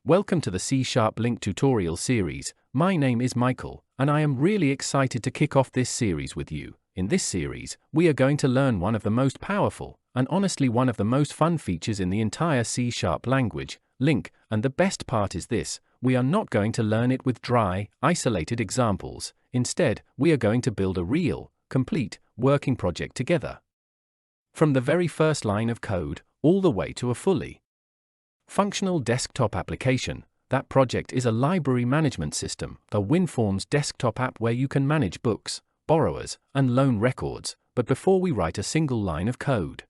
Welcome to the C# LINQ tutorial series. My name is Michael, and I am really excited to kick off this series with you. In this series, we are going to learn one of the most powerful, and honestly one of the most fun features in the entire C# language, LINQ, and the best part is this: we are not going to learn it with dry, isolated examples. Instead, we are going to build a real, complete, working project together. From the very first line of code, all the way to a fully functional desktop application, that project is a library management system, the WinForms desktop app where you can manage books, borrowers, and loan records. But before we write a single line of code,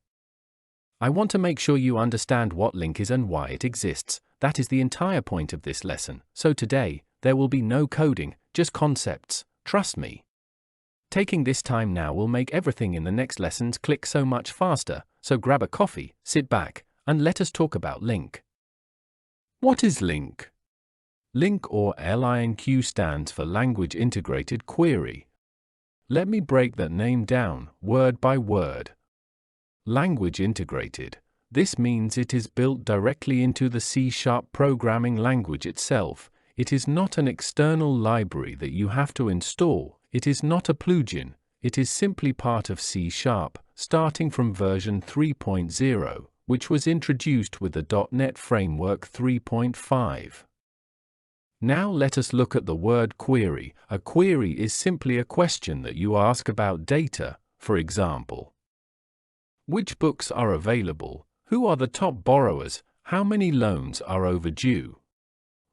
I want to make sure you understand what LINQ is and why it exists. That is the entire point of this lesson. So today, there will be no coding, just concepts. Trust me. Taking this time now will make everything in the next lessons click so much faster. So grab a coffee, sit back, and let us talk about LINQ. What is LINQ? LINQ or LINQ stands for Language Integrated Query. Let me break that name down, word by word. Language integrated. This means it is built directly into the C# programming language itself. It is not an external library that you have to install. It is not a plugin. It is simply part of C#, starting from version 3.0, which was introduced with the .NET Framework 3.5. Now let us look at the word query. A query is simply a question that you ask about data. For example, which books are available? Who are the top borrowers? How many loans are overdue?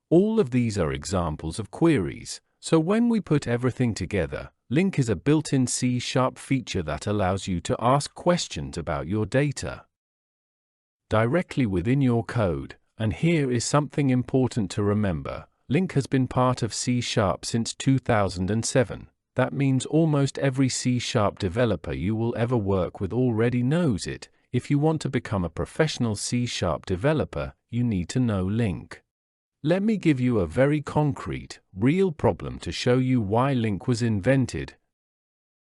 All of these are examples of queries. So when we put everything together, LINQ is a built-in C# feature that allows you to ask questions about your data directly within your code. And here is something important to remember. LINQ has been part of C# since 2007. That means almost every C# developer you will ever work with already knows it. If you want to become a professional C# developer, you need to know LINQ. Let me give you a very concrete, real problem to show you why LINQ was invented.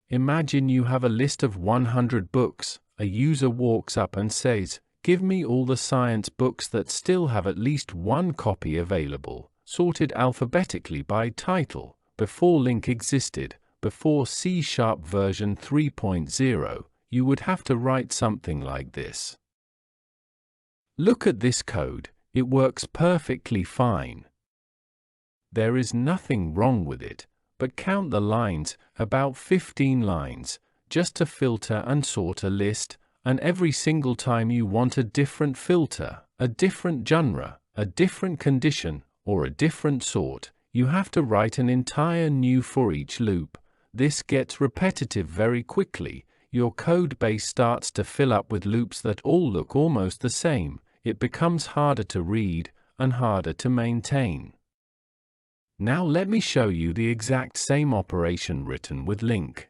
Imagine you have a list of 100 books. A user walks up and says, "Give me all the science books that still have at least one copy available, sorted alphabetically by title." Before LINQ existed, before C# version 3.0, you would have to write something like this. Look at this code. It works perfectly fine. There is nothing wrong with it, but count the lines, about 15 lines, just to filter and sort a list, and every single time you want a different filter, a different genre, a different condition, or a different sort, you have to write an entire new for each loop. This gets repetitive very quickly. Your code base starts to fill up with loops that all look almost the same. It becomes harder to read and harder to maintain. Now let me show you the exact same operation written with LINQ.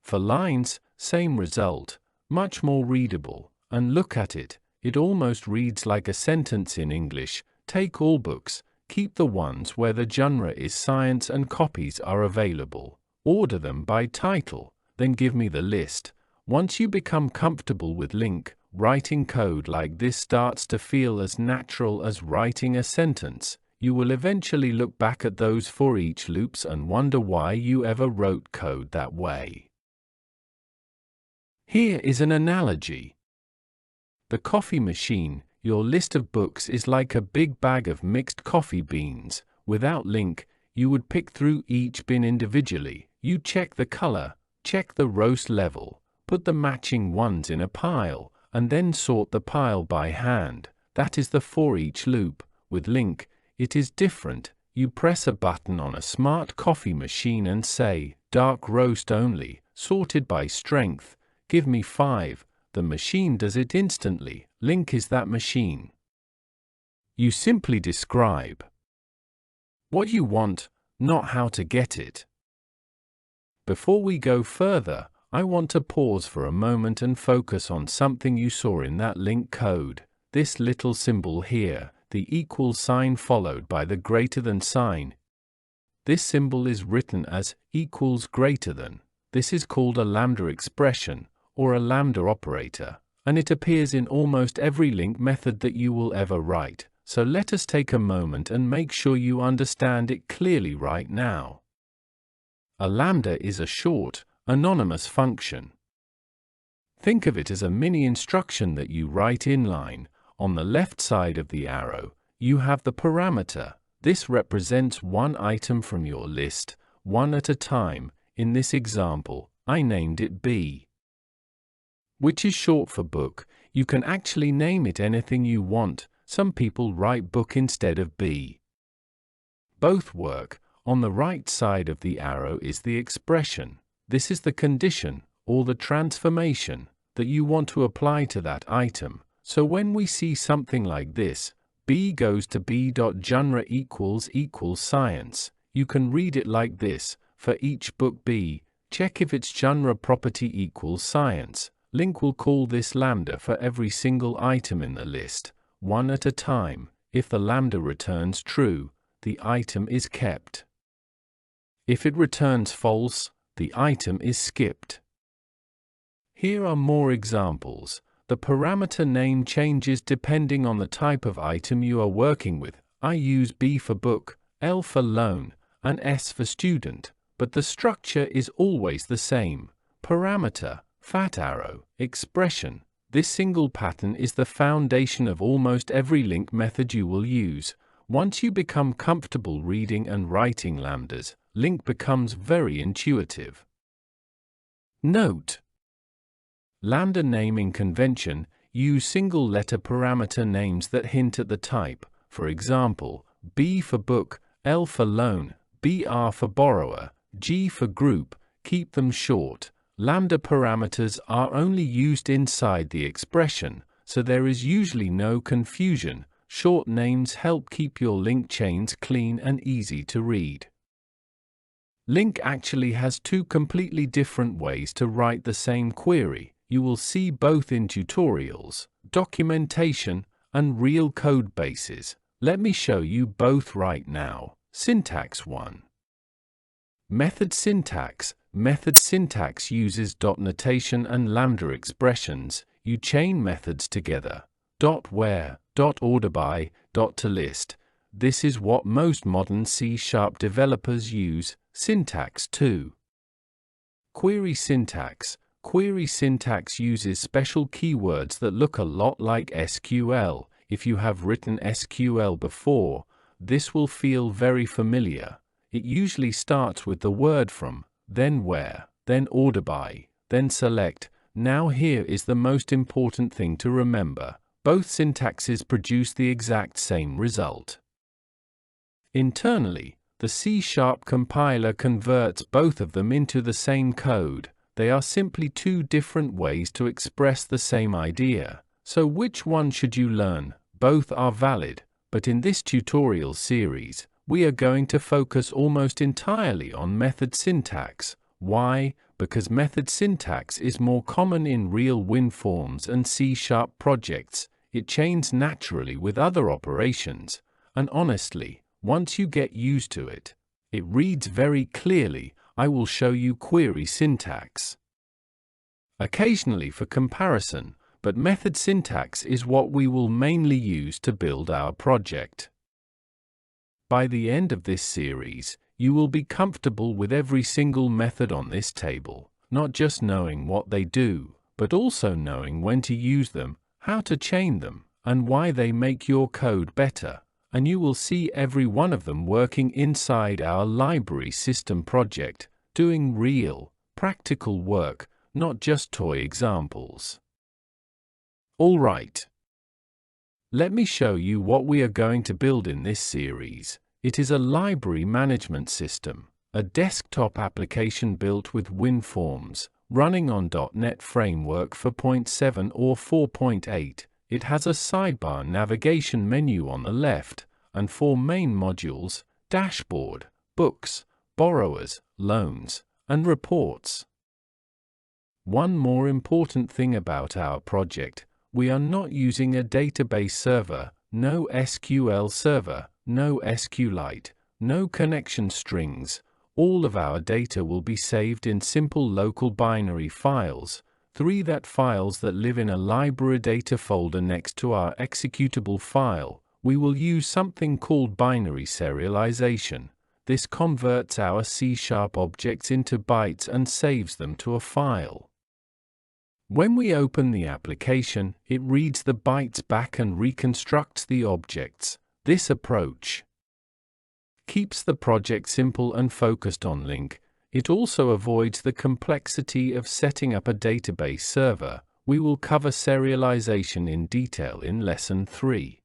For lines, same result, much more readable, and look at it, it almost reads like a sentence in English. Take all books, keep the ones where the genre is science and copies are available. Order them by title, then give me the list. Once you become comfortable with LINQ, writing code like this starts to feel as natural as writing a sentence. You will eventually look back at those for each loops and wonder why you ever wrote code that way. Here is an analogy. The coffee machine. Your list of books is like a big bag of mixed coffee beans. Without LINQ, you would pick through each bin individually. You check the color, check the roast level, put the matching ones in a pile, and then sort the pile by hand. That is the for each loop. With LINQ, it is different. You press a button on a smart coffee machine and say, "Dark roast only, sorted by strength. Give me 5. The machine does it instantly. LINQ is that machine. You simply describe what you want, not how to get it. Before we go further, I want to pause for a moment and focus on something you saw in that LINQ code. This little symbol here, the equal sign followed by the greater than sign. This symbol is written as equals greater than. This is called a lambda expression, or a lambda operator, and it appears in almost every LINQ method that you will ever write. so let us take a moment and make sure you understand it clearly right now. A lambda is a short, anonymous function. Think of it as a mini instruction that you write inline. On the left side of the arrow, you have the parameter. This represents one item from your list, one at a time. In this example, I named it B, which is short for book. You can actually name it anything you want. Some people write book instead of B. Both work. On the right side of the arrow is the expression. This is the condition, or the transformation, that you want to apply to that item. So when we see something like this, B goes to B.genre equals science, you can read it like this: for each book B, check if its genre property equals science. LINQ will call this lambda for every single item in the list, one at a time. If the lambda returns true, the item is kept. If it returns false, the item is skipped. Here are more examples. The parameter name changes depending on the type of item you are working with. I use B for book, L for loan, and S for student, but the structure is always the same. Parameter, fat arrow, expression. This single pattern is the foundation of almost every LINQ method you will use. Once you become comfortable reading and writing lambdas, LINQ becomes very intuitive. Note: lambda naming convention: use single-letter parameter names that hint at the type. For example, B for book, L for loan, BR for borrower, G for group. Keep them short. Lambda parameters are only used inside the expression, so there is usually no confusion. Short names help keep your LINQ chains clean and easy to read. LINQ actually has two completely different ways to write the same query. You will see both in tutorials, documentation, and real code bases. Let me show you both right now. Syntax 1. Method syntax. Method syntax uses dot notation and lambda expressions. You chain methods together. .where, .order by, .tolist. This is what most modern C# developers use. Syntax 2. Query syntax. Query syntax uses special keywords that look a lot like SQL. If you have written SQL before, this will feel very familiar. It usually starts with the word from, then where, then order by, then select. Now here is the most important thing to remember. Both syntaxes produce the exact same result. Internally, the C# compiler converts both of them into the same code. They are simply two different ways to express the same idea. So which one should you learn? Both are valid, but in this tutorial series, we are going to focus almost entirely on method syntax. Why? Because method syntax is more common in real WinForms and C# projects. It chains naturally with other operations, and honestly, once you get used to it, it reads very clearly. I will show you query syntax occasionally for comparison, but method syntax is what we will mainly use to build our project. By the end of this series, you will be comfortable with every single method on this table, not just knowing what they do, but also knowing when to use them, how to chain them, and why they make your code better. And you will see every one of them working inside our library system project, doing real, practical work, not just toy examples. All right. Let me show you what we are going to build in this series. It is a library management system, a desktop application built with WinForms, running on .NET Framework 4.7 or 4.8. It has a sidebar navigation menu on the left, and 4 main modules: dashboard, books, borrowers, loans, and reports. One more important thing about our project: we are not using a database server, no SQL server, no SQLite, no connection strings. All of our data will be saved in simple local binary files, 3 files that live in a library data folder next to our executable file. we will use something called binary serialization. This converts our C# objects into bytes and saves them to a file. When we open the application, it reads the bytes back and reconstructs the objects. This approach keeps the project simple and focused on LINQ. It also avoids the complexity of setting up a database server. We will cover serialization in detail in Lesson 3.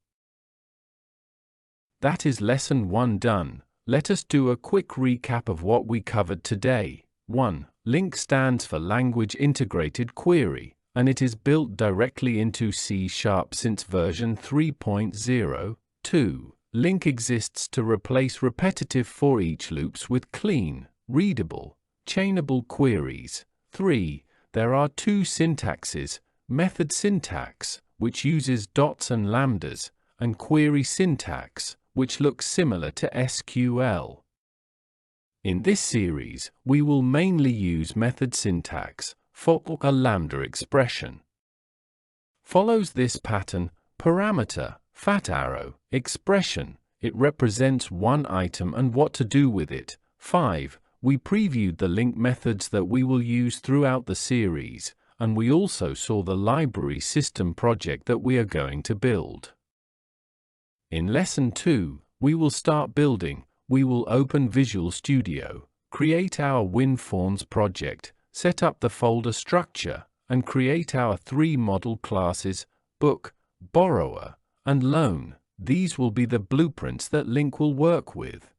That is Lesson 1 done. Let us do a quick recap of what we covered today. 1. LINQ stands for Language Integrated Query, and it is built directly into C# since version 3.0. 2. LINQ exists to replace repetitive for each loops with clean, readable, chainable queries. 3. There are two syntaxes: method syntax, which uses dots and lambdas, and query syntax, which looks similar to SQL. In this series, we will mainly use method syntax for a lambda expression. Follows this pattern: parameter, fat arrow, expression. It represents one item and what to do with it. 5. We previewed the LINQ methods that we will use throughout the series, and we also saw the library system project that we are going to build. In Lesson 2, we will start building. We will open Visual Studio, create our WinForms project, set up the folder structure, and create our 3 model classes: book, borrower, and loan. These will be the blueprints that LINQ will work with.